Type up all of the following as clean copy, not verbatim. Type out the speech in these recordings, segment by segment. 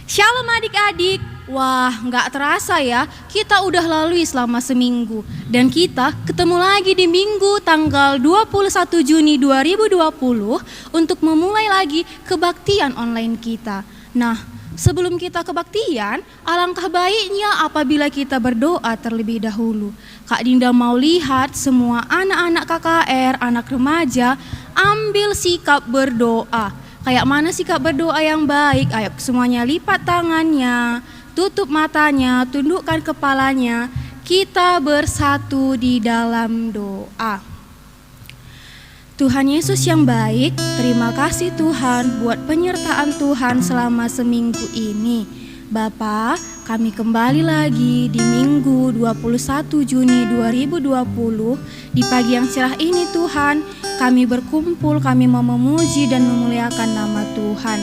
Shalom adik-adik. Wah, nggak terasa ya, kita udah lalui selama seminggu. Dan kita ketemu lagi di Minggu tanggal 21 Juni 2020 untuk memulai lagi kebaktian online kita. Nah, sebelum kita kebaktian, alangkah baiknya apabila kita berdoa terlebih dahulu. Kak Dinda mau lihat semua anak-anak KKR, anak remaja, ambil sikap berdoa. Kayak mana sikap berdoa yang baik? Ayo semuanya lipat tangannya, tutup matanya, tundukkan kepalanya. Kita bersatu di dalam doa. Tuhan Yesus yang baik, terima kasih Tuhan buat penyertaan Tuhan selama seminggu ini. Bapa, kami kembali lagi di Minggu 21 Juni 2020. Di pagi yang cerah ini Tuhan, kami berkumpul, kami mau memuji dan memuliakan nama Tuhan.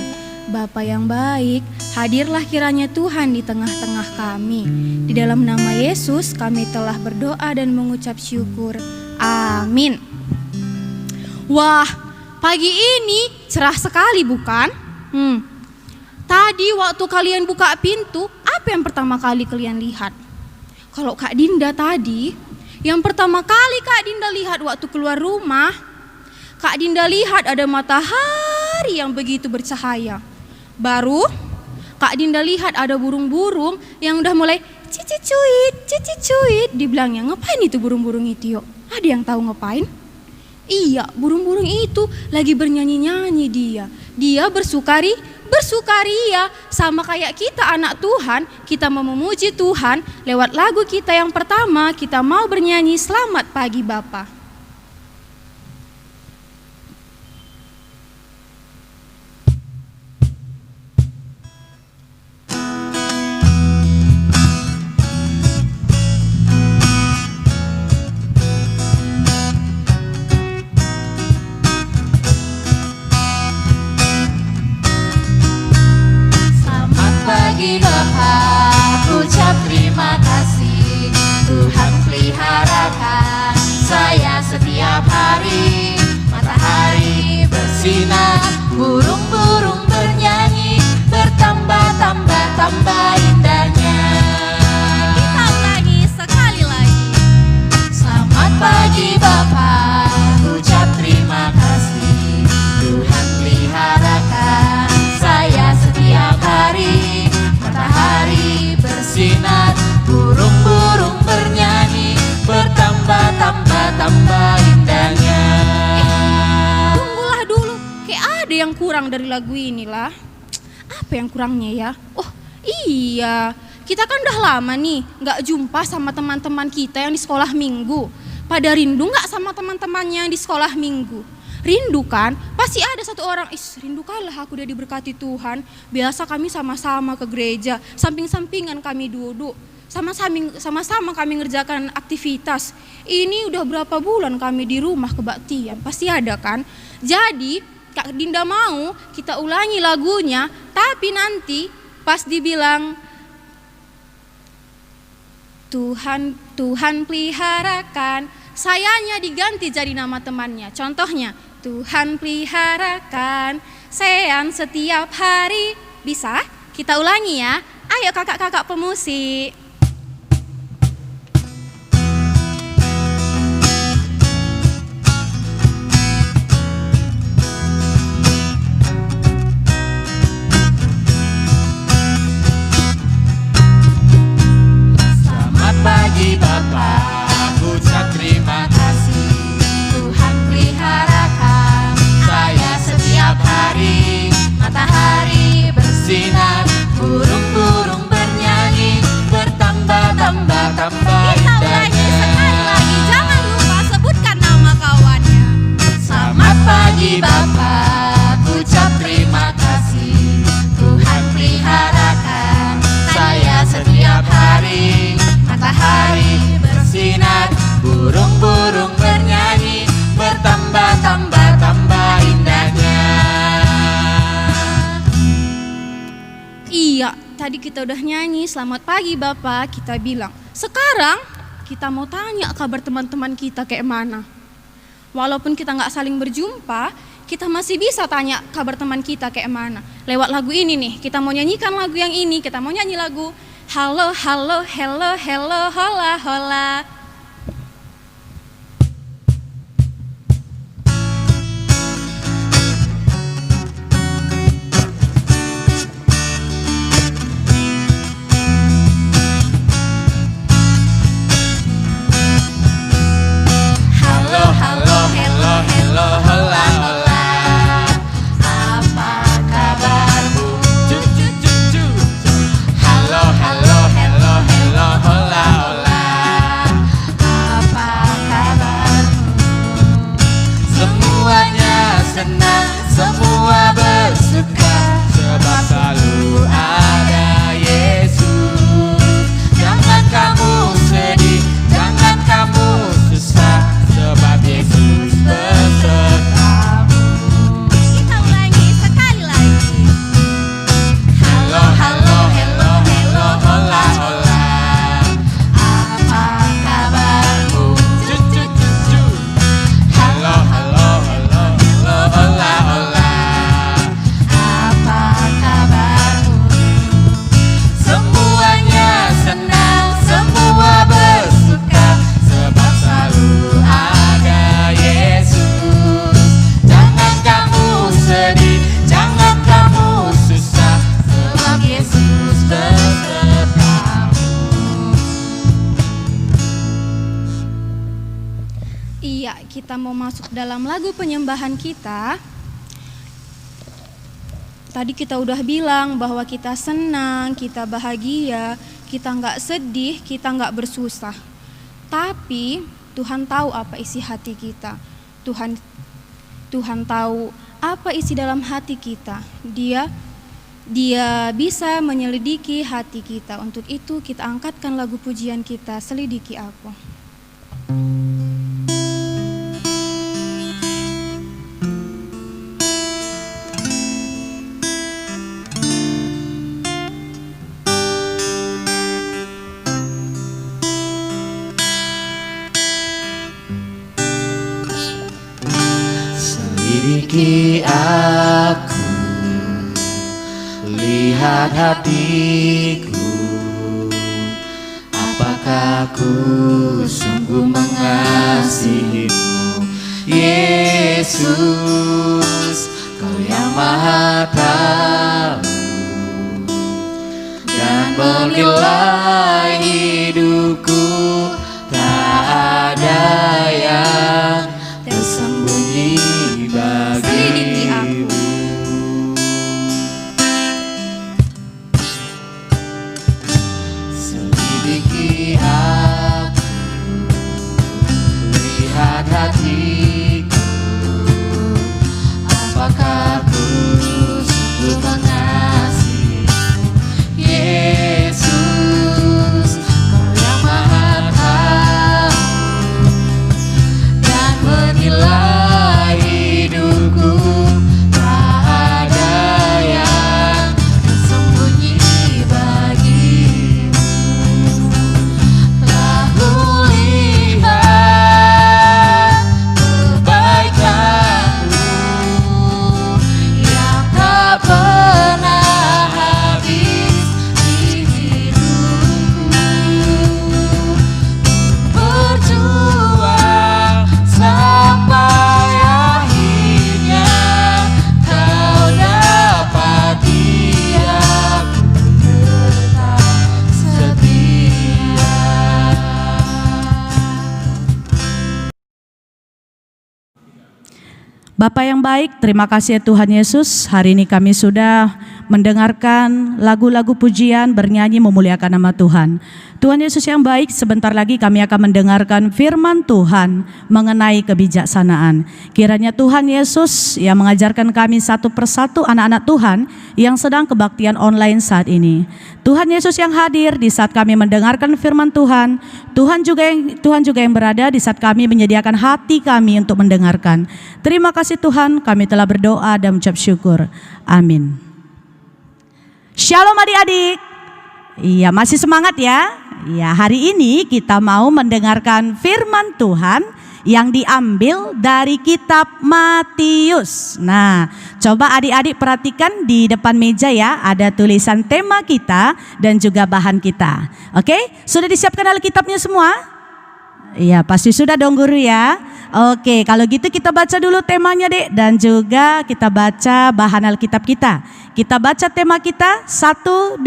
Bapa yang baik, hadirlah kiranya Tuhan di tengah-tengah kami. Di dalam nama Yesus kami telah berdoa dan mengucap syukur. Amin. Wah, pagi ini cerah sekali bukan? Tadi waktu kalian buka pintu, apa yang pertama kali kalian lihat? Kalau Kak Dinda tadi, yang pertama kali Kak Dinda lihat waktu keluar rumah, Kak Dinda lihat ada matahari yang begitu bercahaya. Baru Kak Dinda lihat ada burung-burung yang udah mulai cici-cuit. Dibilangnya, ngapain itu burung-burung itu yuk? Ada yang tahu ngapain? Iya, burung-burung itu lagi bernyanyi-nyanyi dia. Dia bersukaria, sama kayak kita anak Tuhan, kita mau memuji Tuhan lewat lagu kita yang pertama, kita mau bernyanyi Selamat Pagi Bapa. Ucap terima kasih, Tuhan peliharakan saya setiap hari. Matahari bersinar, burung-burung bernyanyi, bertambah-tambah indahnya. Kita ulangi sekali lagi. Selamat pagi Bapa, ucap terima kasih, Tuhan peliharakan saya setiap hari. Matahari bersinar, burung-burung bernyanyi, bertambah-tambah indahnya. Tunggulah dulu, kayak ada yang kurang dari lagu inilah. Apa yang kurangnya ya? Oh iya, kita kan udah lama nih gak jumpa sama teman-teman kita yang di sekolah minggu. Pada rindu gak sama teman-temannya yang di sekolah minggu? Rindu kan? Pasti ada satu orang, rindukanlah aku udah diberkati Tuhan. Biasa kami sama-sama ke gereja, samping-sampingan kami duduk, sama-sama kami ngerjakan aktivitas. Ini udah berapa bulan kami di rumah kebaktian, pasti ada kan? Jadi Kak Dinda mau kita ulangi lagunya, tapi nanti pas dibilang Tuhan peliharakan, sayanya diganti jadi nama temannya. Contohnya, Tuhan peliharakan Sean setiap hari. Bisa? Kita ulangi ya. Ayo kakak-kakak pemusik. Selamat pagi Bapak, ucap terima kasih, Tuhan peliharakan saya setiap hari. Matahari bersinar, burung-burung bernyanyi, bertambah-tambah indahnya. Sekali lagi, jangan lupa sebutkan nama kawannya. Selamat pagi Bapak, ucap terima kasih, Tuhan peliharakan saya setiap hari. Matahari bersinar, burung-burung bernyanyi, bertambah-tambah indahnya. Iya, tadi kita udah nyanyi Selamat Pagi Bapak, kita bilang. Sekarang kita mau tanya kabar teman-teman kita kayak mana. Walaupun kita gak saling berjumpa, kita masih bisa tanya kabar teman kita kayak mana. Lewat lagu ini nih, kita mau nyanyikan lagu yang ini, kita mau nyanyi lagu halo, halo, hello, hello, hola, hola. Kita mau masuk dalam lagu penyembahan kita. Tadi kita udah bilang bahwa kita senang, kita bahagia, kita nggak sedih, kita nggak bersusah. Tapi Tuhan tahu apa isi hati kita. Tuhan tahu apa isi dalam hati kita. Dia bisa menyelidiki hati kita. Untuk itu kita angkatkan lagu pujian kita, Selidiki Aku. Selidiki aku, lihat hatiku, apakah ku sungguh mengasihimu, Yesus, Kau yang Maha Tahu dan menilai hidupku, tak ada yang tersembunyi bagimu. Selidiki aku, lihat hatiku, apakah ku sungguh mengasihimu, Yesus, Kau yang Maha Tahu dan menilai hidupku, tak ada yang tersembunyi bagimu. Telah kulihat kebaikanmu yang tak pernah habis di hidupku. Berjuang sampai akhirnya Kau dapati aku tetap setia. Bapa yang baik, terima kasih ya Tuhan Yesus. Hari ini kami sudah mendengarkan lagu-lagu pujian, bernyanyi memuliakan nama Tuhan. Tuhan Yesus yang baik, sebentar lagi kami akan mendengarkan firman Tuhan mengenai kebijaksanaan. Kiranya Tuhan Yesus yang mengajarkan kami satu persatu anak-anak Tuhan yang sedang kebaktian online saat ini. Tuhan Yesus yang hadir di saat kami mendengarkan firman Tuhan. Tuhan juga yang berada di saat kami menyediakan hati kami untuk mendengarkan. Terima kasih Tuhan, kami telah berdoa dan mengucap syukur. Amin. Shalom adik-adik. Iya, masih semangat ya? Ya, hari ini kita mau mendengarkan firman Tuhan yang diambil dari kitab Matius. Nah, coba adik-adik perhatikan di depan meja ya, ada tulisan tema kita dan juga bahan kita. Oke, sudah disiapkan Alkitabnya semua? Iya, pasti sudah dong guru ya. Oke, kalau gitu kita baca dulu temanya Dek, dan juga kita baca bahan Alkitab kita. Kita baca tema kita, 1, 2,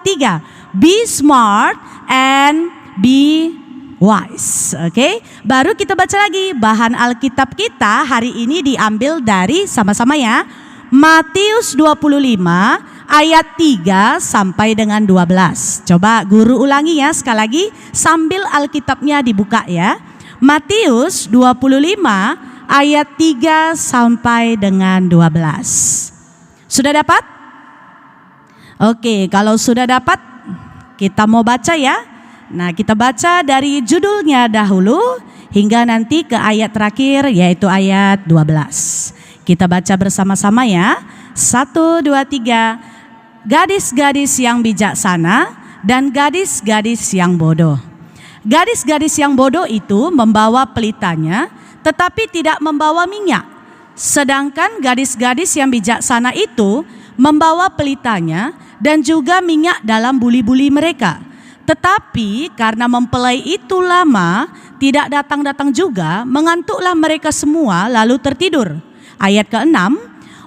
3. Be smart and be wise. Oke, baru kita baca lagi bahan Alkitab kita hari ini diambil dari sama-sama ya, Matius 25 ayat 3 sampai dengan 12. Coba guru ulangi ya sekali lagi sambil Alkitabnya dibuka ya. Matius 25 ayat 3 sampai dengan 12. Sudah dapat? Oke, kalau sudah dapat kita mau baca ya. Nah, kita baca dari judulnya dahulu hingga nanti ke ayat terakhir yaitu ayat 12. Kita baca bersama-sama ya. 1, 2, 3. Gadis-gadis yang bijaksana dan gadis-gadis yang bodoh. Gadis-gadis yang bodoh itu membawa pelitanya tetapi tidak membawa minyak. Sedangkan gadis-gadis yang bijaksana itu membawa pelitanya dan juga minyak dalam buli-buli mereka. Tetapi karena mempelai itu lama, tidak datang-datang juga, mengantuklah mereka semua lalu tertidur. Ayat ke-6,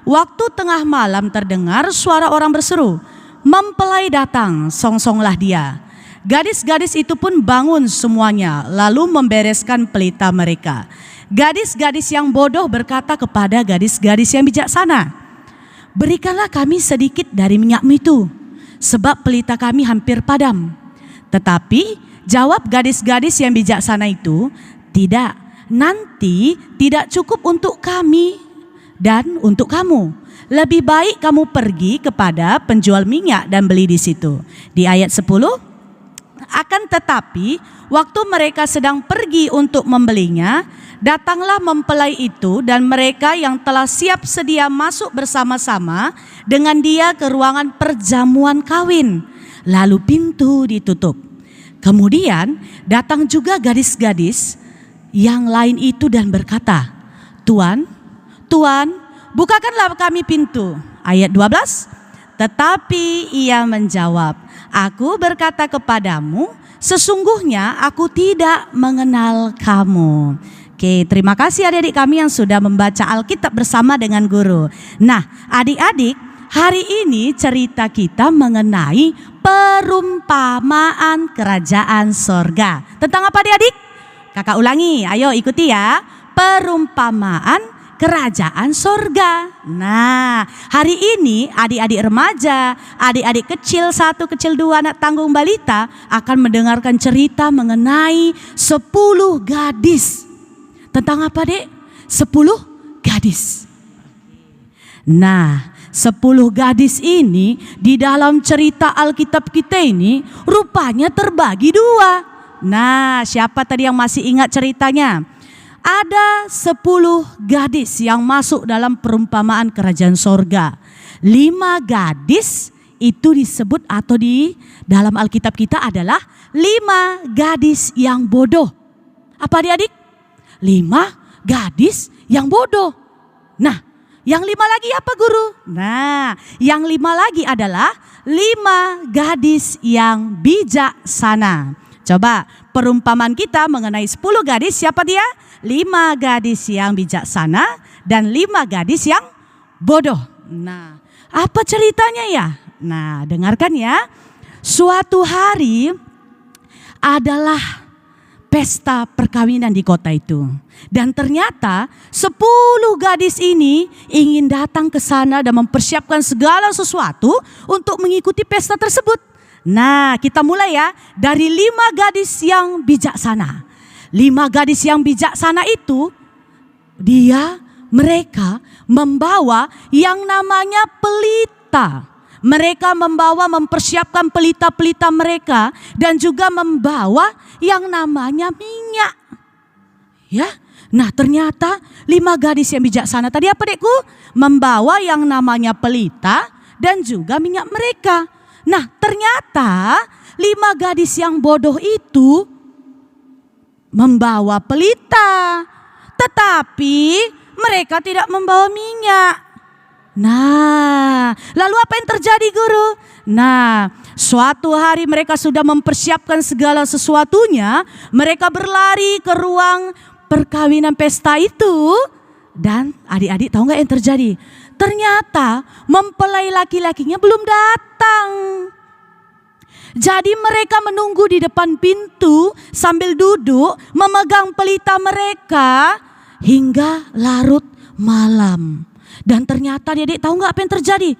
waktu tengah malam terdengar suara orang berseru, mempelai datang, songsonglah dia. Gadis-gadis itu pun bangun semuanya, lalu membereskan pelita mereka. Gadis-gadis yang bodoh berkata kepada gadis-gadis yang bijaksana, berikanlah kami sedikit dari minyakmu itu, sebab pelita kami hampir padam. Tetapi jawab gadis-gadis yang bijaksana itu, tidak, nanti tidak cukup untuk kami dan untuk kamu. Lebih baik kamu pergi kepada penjual minyak dan beli di situ. Di ayat 10, akan tetapi waktu mereka sedang pergi untuk membelinya, datanglah mempelai itu dan mereka yang telah siap sedia masuk bersama-sama dengan dia ke ruangan perjamuan kawin. Lalu pintu ditutup. Kemudian datang juga gadis-gadis yang lain itu dan berkata, Tuan, Tuan, bukakanlah kami pintu. Ayat 12, tetapi ia menjawab, aku berkata kepadamu, sesungguhnya aku tidak mengenal kamu. Oke, terima kasih adik-adik kami yang sudah membaca Alkitab bersama dengan guru. Nah, adik-adik, hari ini cerita kita mengenai perumpamaan kerajaan sorga. Tentang apa adik-adik? Kakak ulangi, ayo ikuti ya. Perumpamaan kerajaan sorga. Nah, hari ini adik-adik remaja, adik-adik kecil 1, kecil 2, anak tanggung balita akan mendengarkan cerita mengenai 10 gadis. Tentang apa dek? 10 gadis. Nah, 10 gadis ini di dalam cerita Alkitab kita ini rupanya terbagi 2. Nah, siapa tadi yang masih ingat ceritanya? Ada 10 gadis yang masuk dalam perumpamaan kerajaan sorga. 5 gadis itu disebut atau di dalam Alkitab kita adalah 5 gadis yang bodoh. Apa adik-adik? 5 gadis yang bodoh. Nah, yang 5 lagi apa guru? Nah, yang 5 lagi adalah 5 gadis yang bijaksana. Coba perumpamaan kita mengenai 10 gadis, siapa dia? 5 gadis yang bijaksana dan 5 gadis yang bodoh. Nah, apa ceritanya ya? Nah, dengarkan ya. Suatu hari adalah pesta perkawinan di kota itu. Dan ternyata 10 gadis ini ingin datang ke sana dan mempersiapkan segala sesuatu untuk mengikuti pesta tersebut. Nah, kita mulai ya dari 5 gadis yang bijaksana. 5 gadis yang bijaksana itu mereka membawa yang namanya pelita. Mereka mempersiapkan pelita-pelita mereka dan juga membawa yang namanya minyak. Ya, nah ternyata 5 gadis yang bijaksana tadi apa dekku? Membawa yang namanya pelita dan juga minyak mereka. Nah ternyata 5 gadis yang bodoh itu membawa pelita, tetapi mereka tidak membawa minyak. Nah, lalu apa yang terjadi guru? Nah, suatu hari mereka sudah mempersiapkan segala sesuatunya. Mereka berlari ke ruang perkawinan pesta itu. Dan adik-adik tahu nggak yang terjadi? Ternyata mempelai laki-lakinya belum datang. Jadi mereka menunggu di depan pintu sambil duduk memegang pelita mereka hingga larut malam. Dan ternyata adik tahu nggak apa yang terjadi?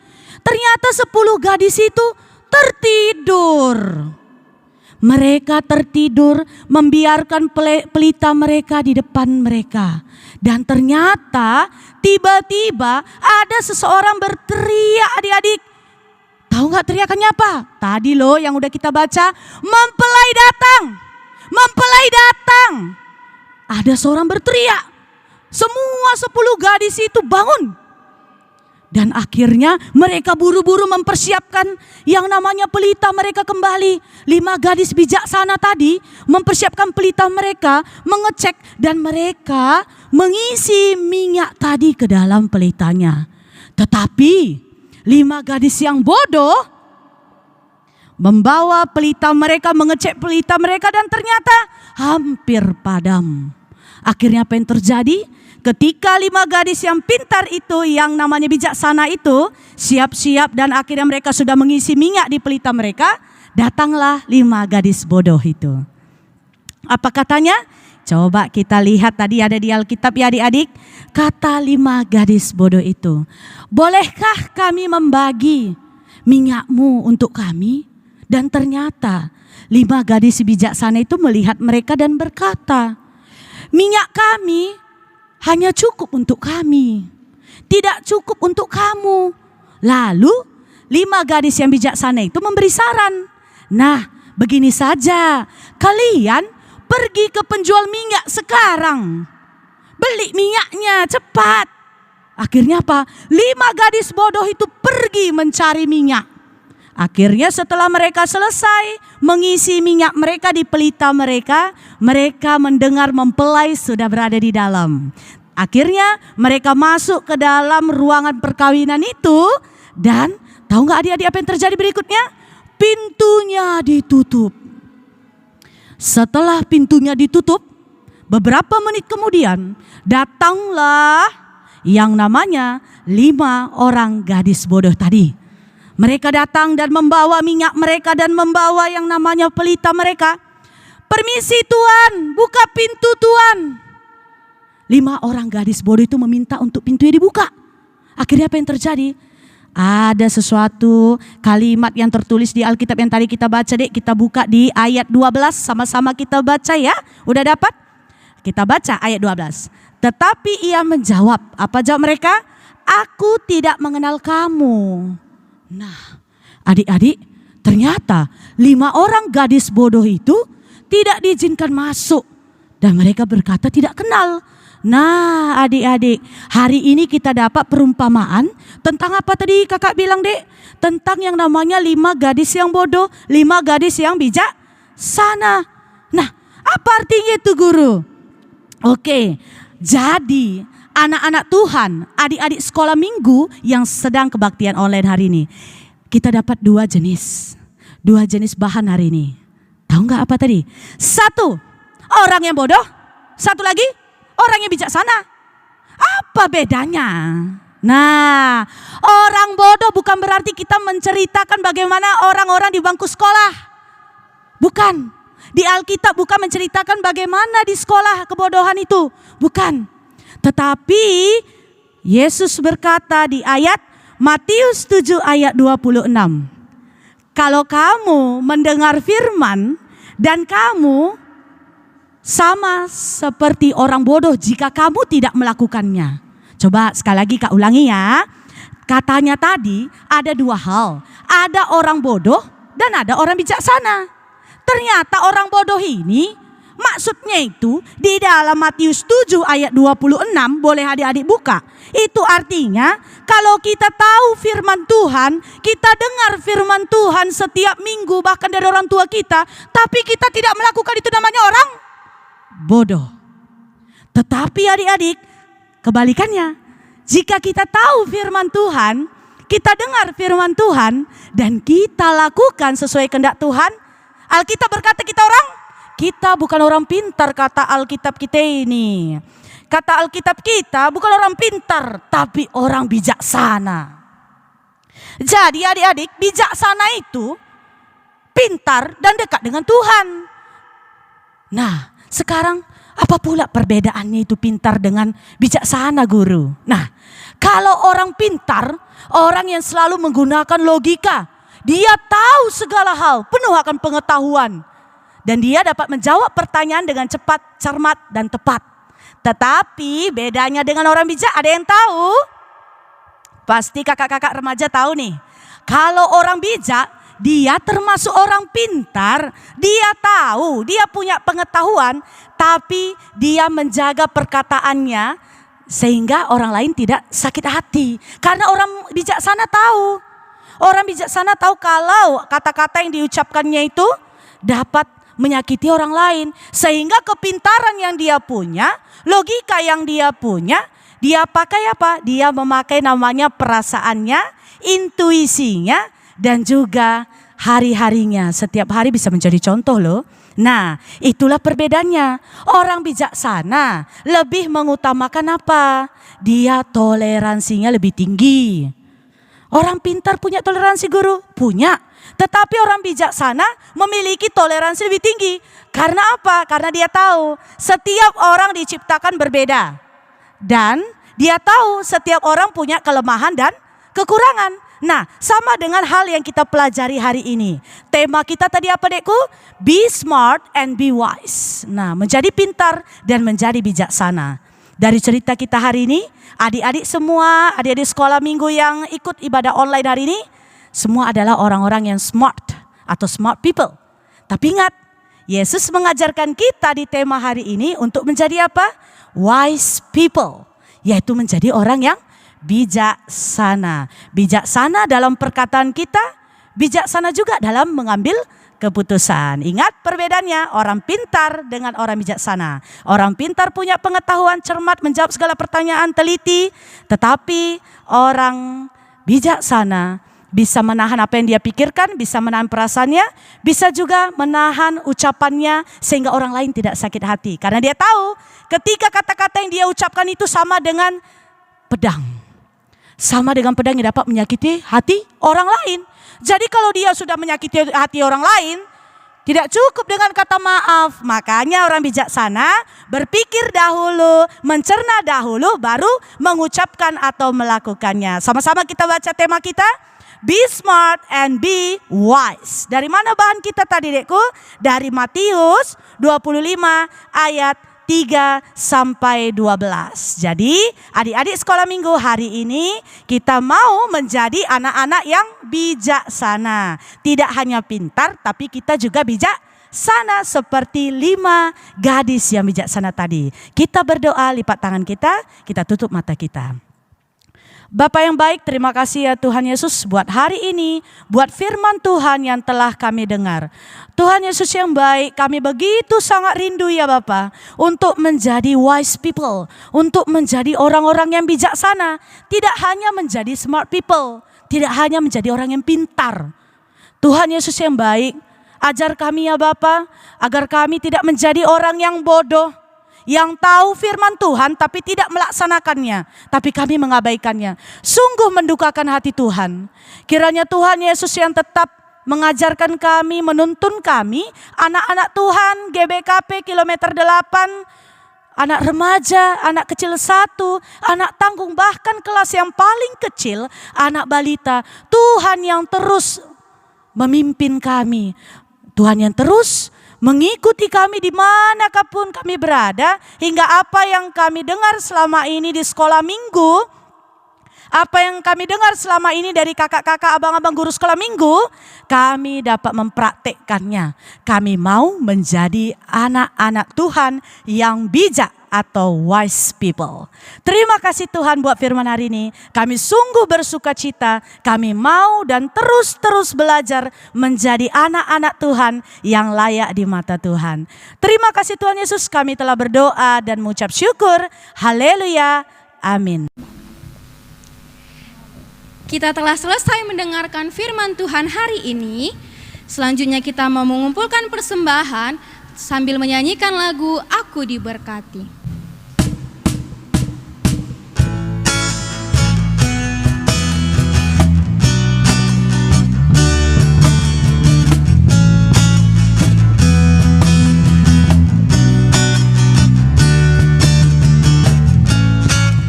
Ternyata 10 gadis itu tertidur. Mereka tertidur membiarkan pelita mereka di depan mereka. Dan ternyata tiba-tiba ada seseorang berteriak adik-adik. Tahu nggak teriakannya apa? Tadi loh yang udah kita baca, mempelai datang, mempelai datang. Ada seorang berteriak, semua 10 gadis itu bangun. Dan akhirnya mereka buru-buru mempersiapkan yang namanya pelita mereka kembali. 5 gadis bijaksana tadi mempersiapkan pelita mereka, mengecek dan mereka mengisi minyak tadi ke dalam pelitanya. Tetapi 5 gadis yang bodoh membawa pelita mereka, mengecek pelita mereka dan ternyata hampir padam. Akhirnya apa yang terjadi? Ketika 5 gadis yang pintar itu, yang namanya bijaksana itu, siap-siap dan akhirnya mereka sudah mengisi minyak di pelita mereka, datanglah 5 gadis bodoh itu. Apa katanya? Coba kita lihat tadi ada di Alkitab ya adik-adik. Kata 5 gadis bodoh itu, bolehkah kami membagi minyakmu untuk kami? Dan ternyata 5 gadis bijaksana itu melihat mereka dan berkata, minyak kami hanya cukup untuk kami, tidak cukup untuk kamu. Lalu 5 gadis yang bijaksana itu memberi saran. Nah, begini saja, kalian pergi ke penjual minyak sekarang. Beli minyaknya cepat. Akhirnya apa? 5 gadis bodoh itu pergi mencari minyak. Akhirnya setelah mereka selesai mengisi minyak mereka di pelita mereka, mereka mendengar mempelai sudah berada di dalam. Akhirnya mereka masuk ke dalam ruangan perkawinan itu dan tahu nggak adik-adik apa yang terjadi berikutnya? Pintunya ditutup. Setelah pintunya ditutup, beberapa menit kemudian datanglah yang namanya 5 orang gadis bodoh tadi. Mereka datang dan membawa minyak mereka dan membawa yang namanya pelita mereka. Permisi Tuan, buka pintu Tuan. 5 orang gadis bodoh itu meminta untuk pintunya dibuka. Akhirnya apa yang terjadi? Ada sesuatu kalimat yang tertulis di Alkitab yang tadi kita baca dek. Kita buka di ayat 12 sama-sama kita baca ya. Udah dapat? Kita baca ayat 12. Tetapi ia menjawab, apa jawab mereka? Aku tidak mengenal kamu. Nah, adik-adik, ternyata 5 orang gadis bodoh itu tidak diizinkan masuk. Dan mereka berkata tidak kenal. Nah, adik-adik, hari ini kita dapat perumpamaan tentang apa tadi kakak bilang dek? Tentang yang namanya 5 gadis yang bodoh, 5 gadis yang bijaksana. Nah, apa artinya itu guru? Oke, jadi anak-anak Tuhan, adik-adik sekolah minggu yang sedang kebaktian online hari ini. Kita dapat 2 jenis bahan hari ini. Tahu nggak apa tadi? 1, orang yang bodoh. 1 lagi, orang yang bijaksana. Apa bedanya? Nah, orang bodoh bukan berarti kita menceritakan bagaimana orang-orang di bangku sekolah. Bukan. Di Alkitab bukan menceritakan bagaimana di sekolah kebodohan itu. Bukan. Tetapi Yesus berkata di ayat Matius 7 ayat 26. Kalau kamu mendengar firman dan kamu sama seperti orang bodoh jika kamu tidak melakukannya. Coba sekali lagi Kak ulangi ya. Katanya tadi ada 2 hal. Ada orang bodoh dan ada orang bijaksana. Ternyata orang bodoh ini maksudnya itu di dalam Matius 7 ayat 26, boleh adik-adik buka. Itu artinya kalau kita tahu firman Tuhan, kita dengar firman Tuhan setiap minggu bahkan dari orang tua kita, tapi kita tidak melakukan itu namanya orang bodoh. Tetapi adik-adik, kebalikannya. Jika kita tahu firman Tuhan, kita dengar firman Tuhan, dan kita lakukan sesuai kehendak Tuhan, Alkitab berkata kita bukan orang pintar, kata Alkitab kita ini. Kata Alkitab kita bukan orang pintar, tapi orang bijaksana. Jadi adik-adik, bijaksana itu pintar dan dekat dengan Tuhan. Nah, sekarang apa pula perbedaannya itu pintar dengan bijaksana, guru? Nah, kalau orang pintar, orang yang selalu menggunakan logika, dia tahu segala hal, penuh akan pengetahuan. Dan dia dapat menjawab pertanyaan dengan cepat, cermat, dan tepat. Tetapi bedanya dengan orang bijak, ada yang tahu? Pasti kakak-kakak remaja tahu nih. Kalau orang bijak, dia termasuk orang pintar. Dia tahu, dia punya pengetahuan, tapi dia menjaga perkataannya sehingga orang lain tidak sakit hati. Karena orang bijaksana tahu. Orang bijaksana tahu kalau kata-kata yang diucapkannya itu dapat menyakiti orang lain. Sehingga kepintaran yang dia punya, logika yang dia punya, dia pakai apa? Dia memakai namanya perasaannya, intuisinya, dan juga hari-harinya. Setiap hari bisa menjadi contoh loh. Nah, itulah perbedaannya. Orang bijaksana lebih mengutamakan apa? Dia toleransinya lebih tinggi. Orang pintar punya toleransi, guru? Punya. Tetapi orang bijaksana memiliki toleransi lebih tinggi. Karena apa? Karena dia tahu setiap orang diciptakan berbeda. Dan dia tahu setiap orang punya kelemahan dan kekurangan. Nah, sama dengan hal yang kita pelajari hari ini. Tema kita tadi apa, Dekku? Be smart and be wise. Nah, menjadi pintar dan menjadi bijaksana. Dari cerita kita hari ini, adik-adik semua, adik-adik sekolah minggu yang ikut ibadah online hari ini, semua adalah orang-orang yang smart atau smart people. Tapi ingat, Yesus mengajarkan kita di tema hari ini untuk menjadi apa? Wise people, yaitu menjadi orang yang bijaksana. Bijaksana dalam perkataan kita, bijaksana juga dalam mengambil keputusan. Ingat perbedaannya, orang pintar dengan orang bijaksana. Orang pintar punya pengetahuan, cermat, menjawab segala pertanyaan, teliti. Tetapi orang bijaksana bisa menahan apa yang dia pikirkan, bisa menahan perasaannya, bisa juga menahan ucapannya sehingga orang lain tidak sakit hati. Karena dia tahu ketika kata-kata yang dia ucapkan itu sama dengan pedang. Sama dengan pedang yang dapat menyakiti hati orang lain. Jadi kalau dia sudah menyakiti hati orang lain, tidak cukup dengan kata maaf. Makanya orang bijaksana berpikir dahulu, mencerna dahulu, baru mengucapkan atau melakukannya. Sama-sama kita baca tema kita. Be smart and be wise. Dari mana bahan kita tadi, Dekku? Dari Matius 25 ayat 3 sampai 12. Jadi adik-adik sekolah minggu hari ini kita mau menjadi anak-anak yang bijaksana. Tidak hanya pintar tapi kita juga bijaksana seperti 5 gadis yang bijaksana tadi. Kita berdoa, lipat tangan kita tutup mata kita. Bapa yang baik, terima kasih ya Tuhan Yesus buat hari ini, buat firman Tuhan yang telah kami dengar. Tuhan Yesus yang baik, kami begitu sangat rindu ya Bapa untuk menjadi wise people, untuk menjadi orang-orang yang bijaksana, tidak hanya menjadi smart people, tidak hanya menjadi orang yang pintar. Tuhan Yesus yang baik, ajar kami ya Bapa agar kami tidak menjadi orang yang bodoh, yang tahu firman Tuhan tapi tidak melaksanakannya, tapi kami mengabaikannya. Sungguh mendukakan hati Tuhan. Kiranya Tuhan Yesus yang tetap mengajarkan kami, menuntun kami, anak-anak Tuhan GBKP kilometer 8, anak remaja, anak kecil 1, anak tanggung, bahkan kelas yang paling kecil, anak balita. Tuhan yang terus memimpin kami, Tuhan yang terus mengikuti kami dimanapun kami berada, hingga apa yang kami dengar selama ini di sekolah minggu, apa yang kami dengar selama ini dari kakak-kakak, abang-abang guru sekolah minggu, kami dapat mempraktekkannya. Kami mau menjadi anak-anak Tuhan yang bijak atau wise people. Terima kasih Tuhan buat firman hari ini. Kami sungguh bersuka cita. Kami mau dan terus belajar menjadi anak-anak Tuhan yang layak di mata Tuhan. Terima kasih Tuhan Yesus, kami telah berdoa dan mengucap syukur. Haleluya. Amin. Kita telah selesai mendengarkan firman Tuhan hari ini. Selanjutnya kita mau mengumpulkan persembahan sambil menyanyikan lagu Aku Diberkati.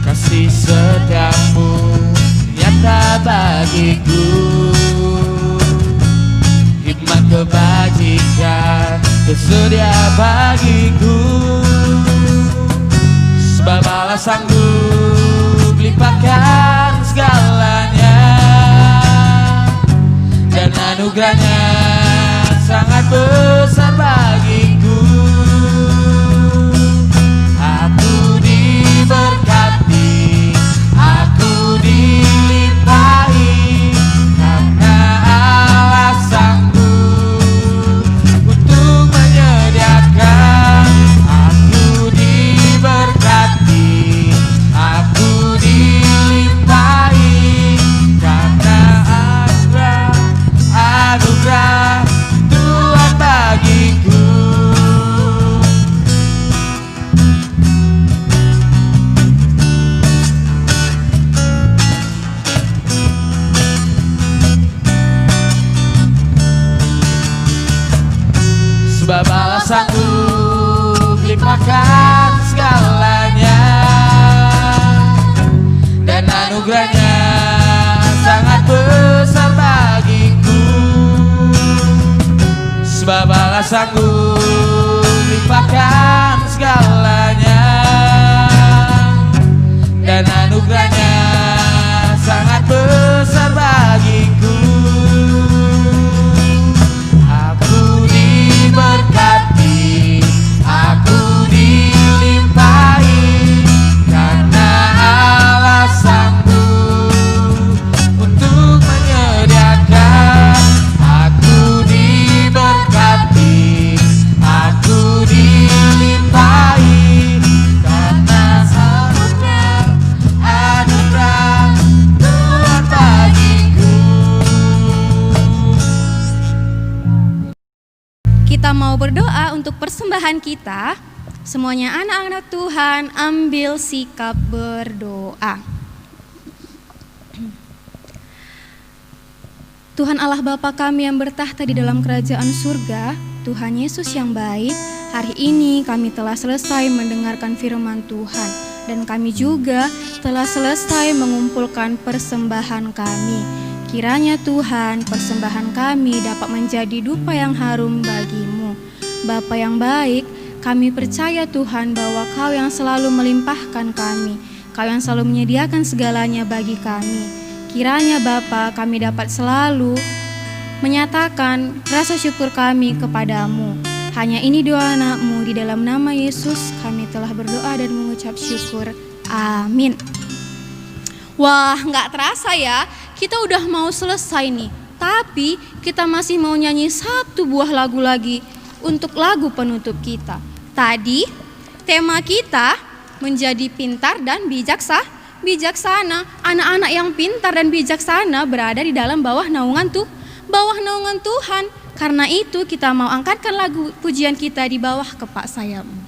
Kasih setiamu nyata bagiku, hikmat kebajikan tersedia bagiku. Sebab Allah sanggup limpahkan segalanya, dan anugerahnya sangat besar bagiku. Aku diberkati, aku dilimpahi, karena Allah sanggup untuk menyediakan. Aku diberkati, aku dilimpahi, karena anugerah Tuhan bagiku. Sebab Allah sanggup limpahkan segalanya, dan anugerahnya sangat besar bagiku. Sebab Allah sanggup limpahkan segalanya, dan anugerahnya sangat besar bagiku. Aku diberkati, aku dilimpahi, karena Allah sanggup untuk menyediakan. Aku diberkati, aku dilimpahi, karena anugerah Tuhan bagiku. Kita mau berdoa untuk persembahan kita. Semuanya anak-anak Tuhan, ambil sikap berdoa. Tuhan Allah Bapa kami yang bertahta di dalam kerajaan surga, Tuhan Yesus yang baik, hari ini kami telah selesai mendengarkan firman Tuhan, dan kami juga telah selesai mengumpulkan persembahan kami. Kiranya Tuhan, persembahan kami dapat menjadi dupa yang harum bagimu. Bapa yang baik, kami percaya Tuhan bahwa Kau yang selalu melimpahkan kami, Kau yang selalu menyediakan segalanya bagi kami. Kiranya Bapa, kami dapat selalu menyatakan rasa syukur kami kepadamu. Hanya ini doa anak-Mu, di dalam nama Yesus kami telah berdoa dan mengucap syukur. Amin. Wah, gak terasa ya, kita udah mau selesai nih. Tapi kita masih mau nyanyi satu buah lagu lagi untuk lagu penutup kita. Tadi tema kita menjadi pintar dan bijaksana. Anak-anak yang pintar dan bijaksana berada di dalam bawah naungan Tuhan. Karena itu kita mau angkatkan lagu pujian kita di bawah kepak sayapmu.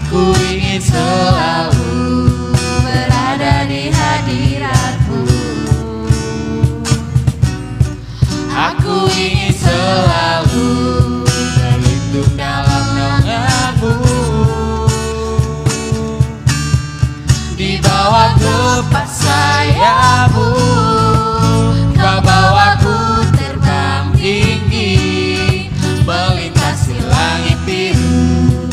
Aku ingin selalu berada di hadirat-Mu. Aku ingin selalu terlindung dalam naungan-Mu. Di bawah kepak sayap-Mu, Kau bawaku terbang tinggi, melintasi langit biru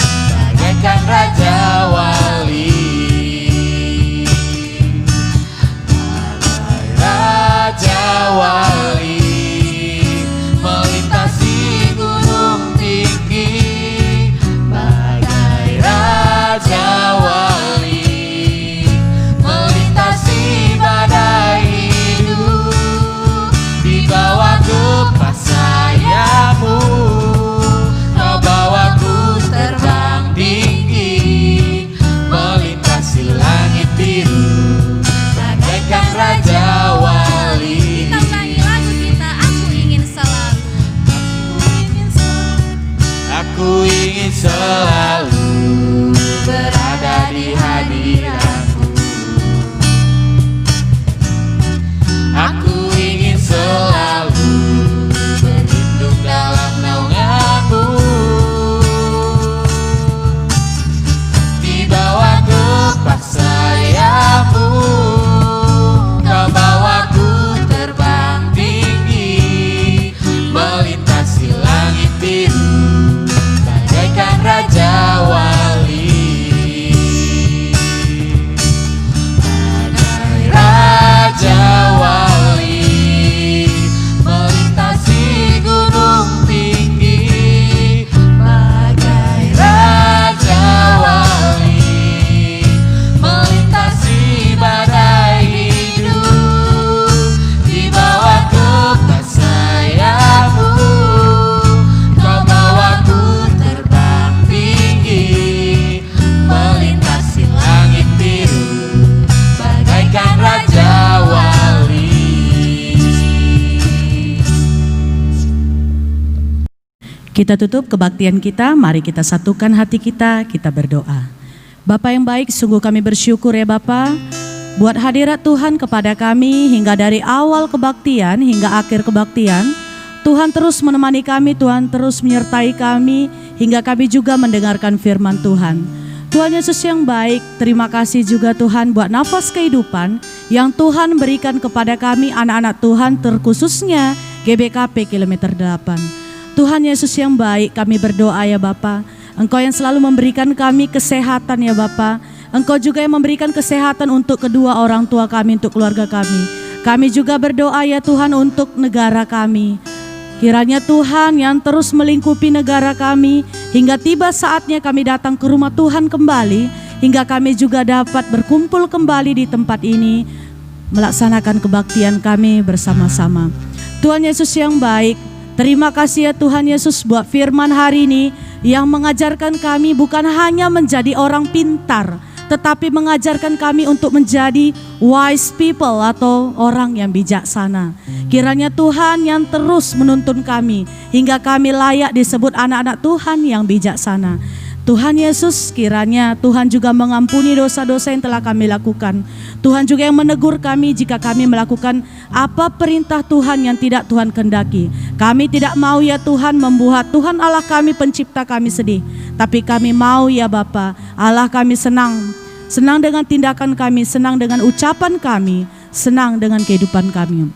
bagaikan Raja Wali. Aku ingin selalu berada di hadirat-Mu. Aku ingin selalu berlindung dalam naungan-Mu. Di bawah kepak sayap-Mu, Kau bawaku terbang tinggi, melintasi langit biru bagaikan Raja Wali. Bagai Raja Wali, melintasi gunung tinggi. Bagai Raja Wali, melintasi badai hidup. Di bawah kepak sayap-Mu, Kau bawaku terbang tinggi, melintasi langit biru bagaikan Raja Wali. Kita tutup kebaktian kita, mari kita satukan hati kita berdoa. Bapa yang baik, sungguh kami bersyukur ya Bapa, buat hadirat Tuhan kepada kami hingga dari awal kebaktian hingga akhir kebaktian. Tuhan terus menemani kami, Tuhan terus menyertai kami hingga kami juga mendengarkan firman Tuhan. Tuhan Yesus yang baik, terima kasih juga Tuhan buat nafas kehidupan yang Tuhan berikan kepada kami anak-anak Tuhan, terkhususnya GBKP Kilometer 8. Tuhan Yesus yang baik, kami berdoa ya Bapa, Engkau yang selalu memberikan kami kesehatan ya Bapa. Engkau juga yang memberikan kesehatan untuk kedua orang tua kami, untuk keluarga kami. Kami juga berdoa ya Tuhan untuk negara kami. Kiranya Tuhan yang terus melingkupi negara kami hingga tiba saatnya kami datang ke rumah Tuhan kembali, hingga kami juga dapat berkumpul kembali di tempat ini melaksanakan kebaktian kami bersama-sama. Tuhan Yesus yang baik, terima kasih ya Tuhan Yesus buat firman hari ini yang mengajarkan kami bukan hanya menjadi orang pintar, tetapi mengajarkan kami untuk menjadi wise people atau orang yang bijaksana. Kiranya Tuhan yang terus menuntun kami hingga kami layak disebut anak-anak Tuhan yang bijaksana. Tuhan Yesus, kiranya Tuhan juga mengampuni dosa-dosa yang telah kami lakukan. Tuhan juga yang menegur kami jika kami melakukan apa perintah Tuhan yang tidak Tuhan kehendaki. Kami tidak mau ya Tuhan membuat Tuhan Allah kami pencipta kami sedih. Tapi kami mau ya Bapa, Allah kami senang dengan tindakan kami, senang dengan ucapan kami, senang dengan kehidupan kami.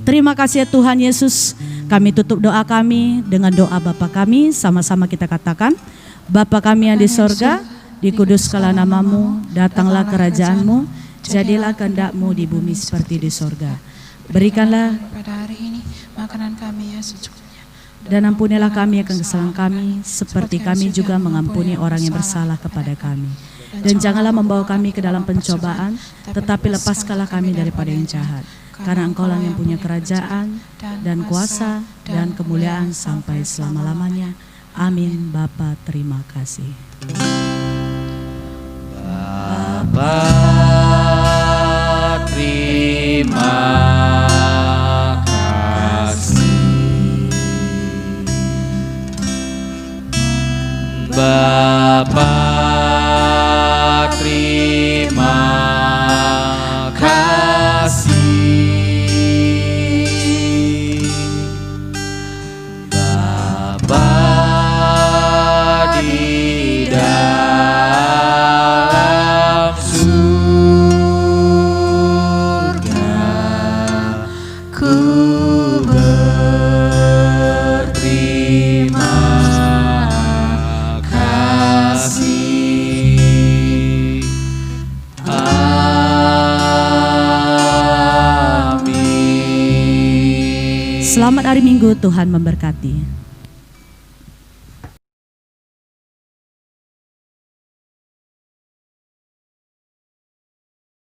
Terima kasih ya Tuhan Yesus. Kami tutup doa kami dengan doa Bapa kami, sama-sama kita katakan. Bapa kami yang di sorga, dikuduskanlah namamu, datanglah kerajaan-Mu, jadilah kehendak-Mu di bumi seperti di sorga. Berikanlah pada hari ini makanan kami yang secukupnya, dan ampunilah kami akan kesalahan kami, seperti kami juga mengampuni orang yang bersalah kepada kami. Dan janganlah membawa kami ke dalam pencobaan, tetapi lepaskanlah kami daripada yang jahat. Karena Engkau-lah yang punya kerajaan, dan kuasa, dan kemuliaan sampai selama-lamanya. Amin. Bapa, terima kasih. Bapa, terima kasih. Bapa, terima kasih. Bapa di dalam surga, ku berterima kasih. Amin. Selamat hari Minggu, Tuhan memberkati.